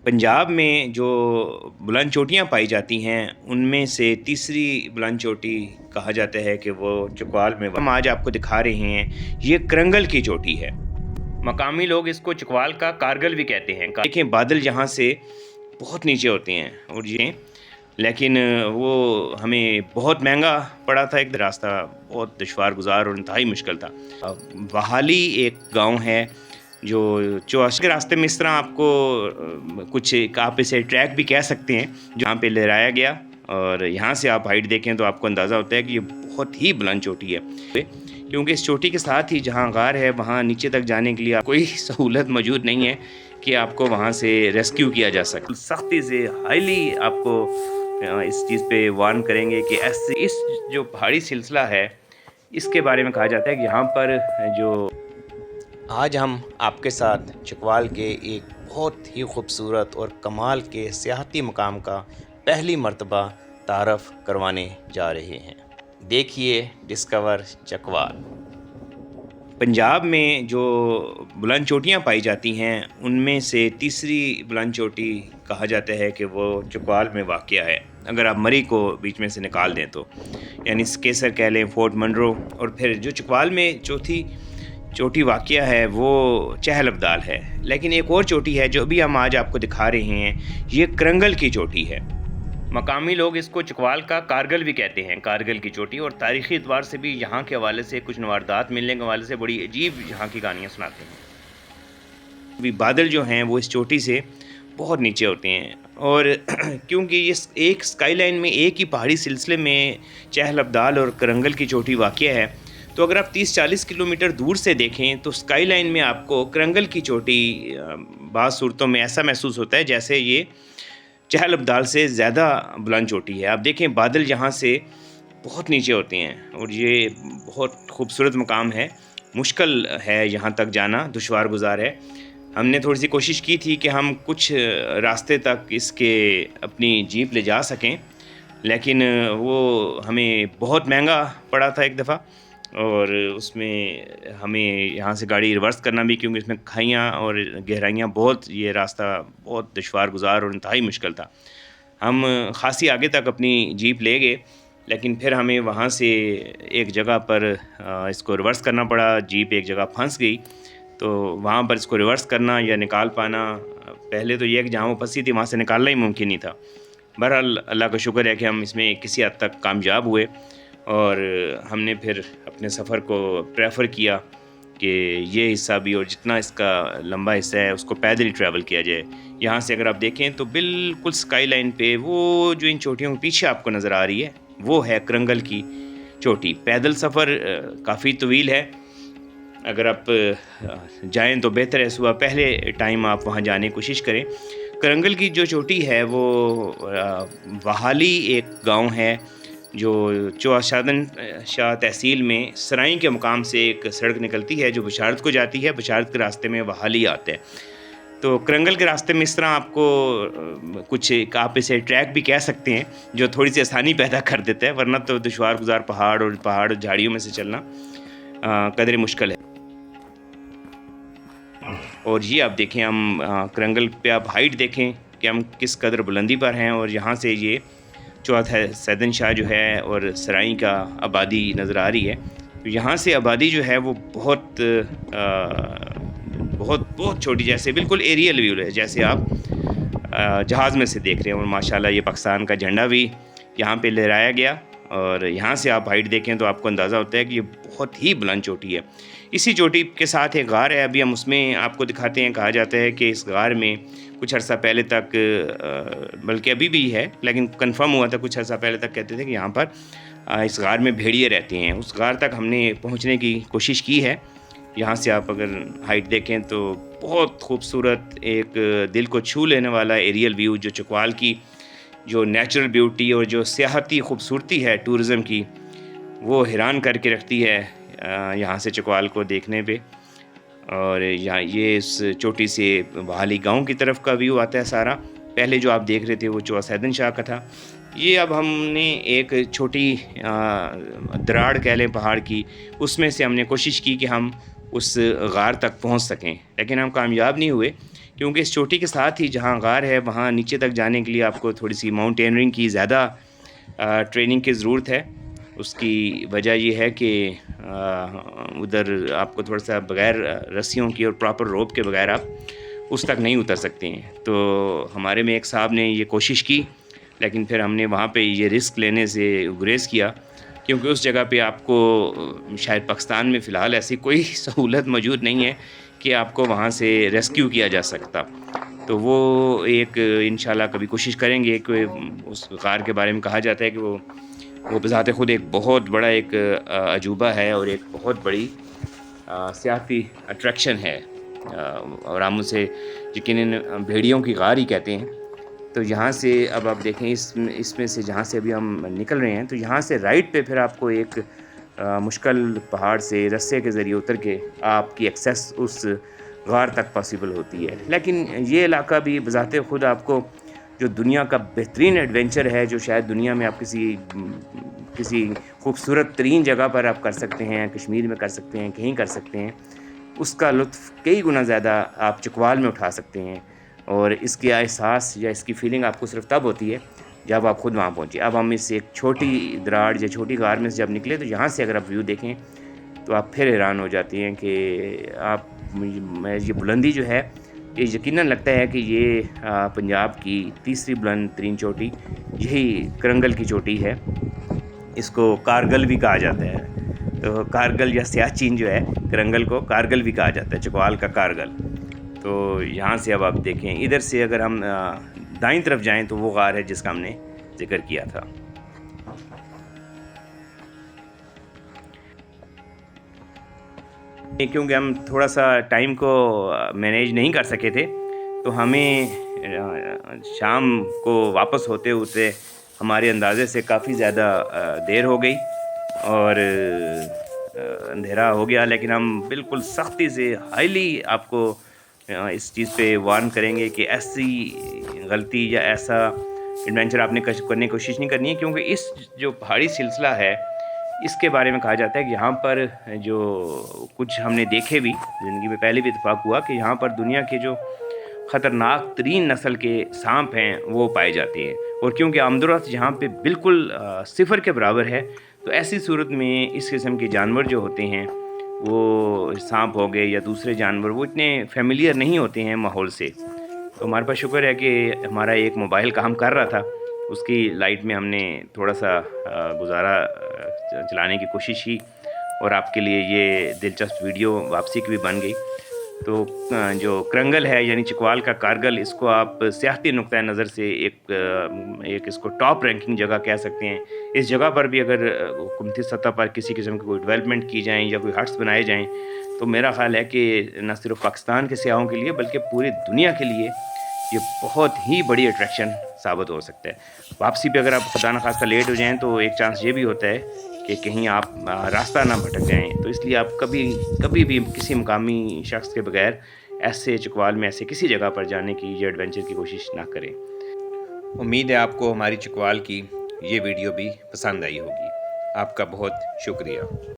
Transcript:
पंजाब में जो बुलंद चोटियाँ पाई जाती हैं, उनमें से तीसरी बुलंद चोटी कहा जाता है कि वो चकवाल में हम आज आपको दिखा रहे हैं, ये करंगल की चोटी है। मकामी लोग इसको चकवाल का कारगिल भी कहते हैं। देखें बादल यहाँ से बहुत नीचे होते हैं और ये लेकिन वो हमें बहुत महंगा पड़ा था। एक रास्ता बहुत दुश्वार गुजार और इंतहाई मुश्किल था। वहाली एक गांव है जो चौआस के रास्ते में इस तरह आपको कुछ आप इसे ट्रैक भी कह सकते हैं, जहाँ पे लहराया गया। और यहाँ से आप हाइट देखें तो आपको अंदाज़ा होता है कि ये बहुत ही बुलंद चोटी है, क्योंकि इस चोटी के साथ ही जहाँ गार है वहाँ नीचे तक जाने के लिए कोई सहूलत मौजूद नहीं है कि आपको वहाँ से रेस्क्यू किया जा सके। सख्ती से हाईली आपको इस चीज़ पे वार्न करेंगे कि ऐसे इस जो पहाड़ी सिलसिला है इसके बारे में कहा जाता है कि यहाँ पर जो आज हम आपके साथ चकवाल के एक बहुत ही खूबसूरत और कमाल के सियाहती मकाम का पहली मर्तबा तारफ़ करवाने जा रहे हैं। देखिए डिस्कवर चकवाल। पंजाब में जो बुलंद चोटियाँ पाई जाती हैं, उनमें से तीसरी बुलंद चोटी कहा जाता है कि वो चकवाल में वाक़या है। अगर आप मरी को बीच में से निकाल दें तो, यानी केसर कह लें, फोर्ट मनरो, और फिर जो चकवाल में चौथी चोटी वाक़या है वो चहल अब्दाल है। लेकिन एक और चोटी है जो अभी हम आज आपको दिखा रहे हैं, ये करंगल की चोटी है। मकामी लोग इसको चकवाल का कारगिल भी कहते हैं, कारगिल की चोटी। और तारीख़ी एतबार से भी यहाँ के हवाले से कुछ नवारदात मिलने के हवाले से बड़ी अजीब यहाँ की कहानियाँ सुनाते हैं। अभी बादल जो हैं वो इस चोटी से बहुत नीचे होते हैं, और क्योंकि ये एक स्काई लाइन में एक ही पहाड़ी सिलसिले में चहल अब्दाल और करंगल की चोटी वाक़या है, तो अगर आप 30-40 किलोमीटर दूर से देखें तो स्काई लाइन में आपको करंगल की चोटी बाज़ सूरतों में ऐसा महसूस होता है जैसे ये चहल अब्दाल से ज़्यादा बुलंद चोटी है। आप देखें बादल यहाँ से बहुत नीचे होते हैं और ये बहुत खूबसूरत मकाम है। मुश्किल है यहाँ तक जाना, दुश्वार गुजार है। हमने थोड़ी सी कोशिश की थी कि हम कुछ रास्ते तक इसके अपनी जीप ले जा सकें, लेकिन वो हमें बहुत महंगा पड़ा था एक दफ़ा, और उसमें हमें यहाँ से गाड़ी रिवर्स करना भी, क्योंकि इसमें खाइयाँ और गहराइयाँ बहुत, ये रास्ता बहुत दुश्वार गुजार और इंतहाई मुश्किल था। हम ख़ासी आगे तक अपनी जीप ले गए, लेकिन फिर हमें वहाँ से एक जगह पर इसको रिवर्स करना पड़ा। जीप एक जगह फंस गई, तो वहाँ पर इसको रिवर्स करना या निकाल पाना, पहले तो ये कि जहाँ वो फंसी थी वहाँ से निकालना ही मुमकिन नहीं था। बहरहाल अल्लाह का शुक्र है कि हम इसमें किसी हद तक कामयाब हुए, और हमने फिर अपने सफ़र को प्रेफर किया कि ये हिस्सा भी और जितना इसका लंबा हिस्सा है उसको पैदल ही ट्रैवल किया जाए। यहाँ से अगर आप देखें तो बिल्कुल स्काई लाइन पे वो जो इन चोटियों के पीछे आपको नज़र आ रही है वो है करंगल की चोटी। पैदल सफ़र काफ़ी तवील है। अगर आप जाएं तो बेहतर है सुबह पहले टाइम आप वहाँ जाने की कोशिश करें। करंगल की जो चोटी है वो वहाली एक गांव है जो चौआशादन शाह तहसील में सराई के मुकाम से एक सड़क निकलती है जो बशारत को जाती है। बशारत के रास्ते में वहाली आता है। तो करंगल के रास्ते में इस तरह आपको कुछ आप इसे ट्रैक भी कह सकते हैं जो थोड़ी सी आसानी पैदा कर देता है, वरना तो दुश्वार गुजार पहाड़ और झाड़ियों में से चलना कदरे मुश्किल है। और ये आप देखें, हम करंगल पे आप हाइट देखें कि हम किस कदर बुलंदी पर हैं, और यहाँ से ये चौथा सैदन शाह जो है और सराई का आबादी नज़र आ रही है। तो यहाँ से आबादी जो है वो बहुत बहुत बहुत छोटी, जैसे बिल्कुल एरियल व्यू है, जैसे आप जहाज़ में से देख रहे हैं। और माशाल्लाह ये पाकिस्तान का झंडा भी यहाँ पे लहराया गया, और यहाँ से आप हाइट देखें तो आपको अंदाज़ा होता है कि ये बहुत ही बुलंद चोटी है। इसी चोटी के साथ एक गार है, अभी हम उसमें आपको दिखाते हैं। कहा जाता है कि इस गार में कुछ अर्सा पहले तक, बल्कि अभी भी है लेकिन कंफर्म हुआ था कुछ अर्सा पहले तक, कहते थे कि यहाँ पर इस गार में भेड़िए रहते हैं। उस गार तक हमने पहुँचने की कोशिश की है। यहाँ से आप अगर हाइट देखें तो बहुत खूबसूरत, एक दिल को छू लेने वाला एरियल व्यू, जो चकवाल की जो नेचुरल ब्यूटी और जो सियाहती खूबसूरती है टूरिज़म की, वो हैरान करके रखती है यहाँ से चकवाल को देखने पे। और यहाँ ये इस चोटी से वहाली गांव की तरफ का व्यू आता है सारा। पहले जो आप देख रहे थे वो चौसा सैदन शाह का था। ये अब हमने एक छोटी दराड़ कह लें पहाड़ की, उसमें से हमने कोशिश की कि हम اس غار تک پہنچ سکیں، لیکن ہم کامیاب نہیں ہوئے، کیونکہ اس چوٹی کے ساتھ ہی جہاں غار ہے وہاں نیچے تک جانے کے لیے آپ کو تھوڑی سی ماؤنٹینرنگ کی زیادہ ٹریننگ کی ضرورت ہے۔ اس کی وجہ یہ ہے کہ ادھر آپ کو تھوڑا سا بغیر رسیوں کی اور پراپر روپ کے بغیر آپ اس تک نہیں اتر سکتے ہیں۔ تو ہمارے میں ایک صاحب نے یہ کوشش کی، لیکن پھر ہم نے وہاں پہ یہ رسک لینے سے گریز کیا، کیونکہ اس جگہ پہ آپ کو شاید پاکستان میں فی الحال ایسی کوئی سہولت موجود نہیں ہے کہ آپ کو وہاں سے ریسکیو کیا جا سکتا۔ تو وہ ایک انشاءاللہ کبھی کوشش کریں گے کہ اس غار کے بارے میں کہا جاتا ہے کہ وہ بذات خود ایک بہت بڑا ایک عجوبہ ہے اور ایک بہت بڑی سیاحتی اٹریکشن ہے، اور ہم اسے یقیناً بھیڑیوں کی غار ہی کہتے ہیں۔ تو یہاں سے اب آپ دیکھیں اس میں سے جہاں سے ابھی ہم نکل رہے ہیں، تو یہاں سے رائٹ پہ پھر آپ کو ایک مشکل پہاڑ سے رسے کے ذریعے اتر کے آپ کی ایکسیس اس غار تک پاسبل ہوتی ہے۔ لیکن یہ علاقہ بھی بذات خود آپ کو جو دنیا کا بہترین ایڈونچر ہے، جو شاید دنیا میں آپ کسی خوبصورت ترین جگہ پر آپ کر سکتے ہیں، کشمیر میں کر سکتے ہیں، کہیں کر سکتے ہیں، اس کا لطف کئی گنا زیادہ آپ چکوال میں اٹھا سکتے ہیں۔ اور اس کے احساس یا اس کی فیلنگ آپ کو صرف تب ہوتی ہے جب آپ خود وہاں پہنچے۔ اب ہم اس ایک چھوٹی دراڑ یا چھوٹی غار میں سے جب نکلے، تو یہاں سے اگر آپ ویو دیکھیں تو آپ پھر حیران ہو جاتے ہیں کہ یہ بلندی جو ہے، یہ یقیناً لگتا ہے کہ یہ پنجاب کی تیسری بلند ترین چوٹی یہی کرنگل کی چوٹی ہے۔ اس کو کارگل بھی کہا جاتا ہے، تو کارگل یا سیاچین جو ہے، کرنگل کو کارگل بھی کہا جاتا ہے، چکوال کا کارگل۔ تو یہاں سے اب آپ دیکھیں، ادھر سے اگر ہم دائیں طرف جائیں تو وہ غار ہے جس کا ہم نے ذکر کیا تھا۔ کیونکہ ہم تھوڑا سا ٹائم کو مینیج نہیں کر سکے تھے، تو ہمیں شام کو واپس ہوتے ہوتے ہمارے اندازے سے کافی زیادہ دیر ہو گئی اور اندھیرا ہو گیا، لیکن ہم بالکل سختی سے ہائیلی آپ کو اس چیز پہ وارن کریں گے کہ ایسی غلطی یا ایسا ایڈونچر آپ نے کرنے کی کوشش نہیں کرنی ہے، کیونکہ اس جو پہاڑی سلسلہ ہے اس کے بارے میں کہا جاتا ہے کہ یہاں پر جو کچھ ہم نے دیکھے بھی زندگی میں پہلے بھی اتفاق ہوا کہ یہاں پر دنیا کے جو خطرناک ترین نسل کے سانپ ہیں وہ پائے جاتے ہیں، اور کیونکہ آمد و رفت یہاں پہ بالکل صفر کے برابر ہے، تو ایسی صورت میں اس قسم کے جانور جو ہوتے ہیں، وہ سانپ ہو گئے یا دوسرے جانور، وہ اتنے فیملیئر نہیں ہوتے ہیں ماحول سے۔ تو ہمارے پاس شکر ہے کہ ہمارا ایک موبائل کام کر رہا تھا، اس کی لائٹ میں ہم نے تھوڑا سا گزارا چلانے کی کوشش کی، اور آپ کے لیے یہ دلچسپ ویڈیو واپسی کی بھی بن گئی۔ تو جو کرنگل ہے یعنی چکوال کا کارگل، اس کو آپ سیاحتی نقطۂ نظر سے ایک اس کو ٹاپ رینکنگ جگہ کہہ سکتے ہیں۔ اس جگہ پر بھی اگر حکومتی سطح پر کسی قسم کی کوئی ڈیولپمنٹ کی جائیں یا کوئی ہٹس بنائے جائیں، تو میرا خیال ہے کہ نہ صرف پاکستان کے سیاحوں کے لیے بلکہ پوری دنیا کے لیے یہ بہت ہی بڑی اٹریکشن ثابت ہو سکتا ہے۔ واپسی پہ اگر آپ خدا نخواستہ لیٹ ہو جائیں تو ایک چانس یہ بھی ہوتا ہے کہ کہیں آپ راستہ نہ بھٹک جائیں، تو اس لیے آپ کبھی بھی کسی مقامی شخص کے بغیر ایسے چکوال میں ایسے کسی جگہ پر جانے کی یا ایڈونچر کی کوشش نہ کریں۔ امید ہے آپ کو ہماری چکوال کی یہ ویڈیو بھی پسند آئی ہوگی۔ آپ کا بہت شکریہ۔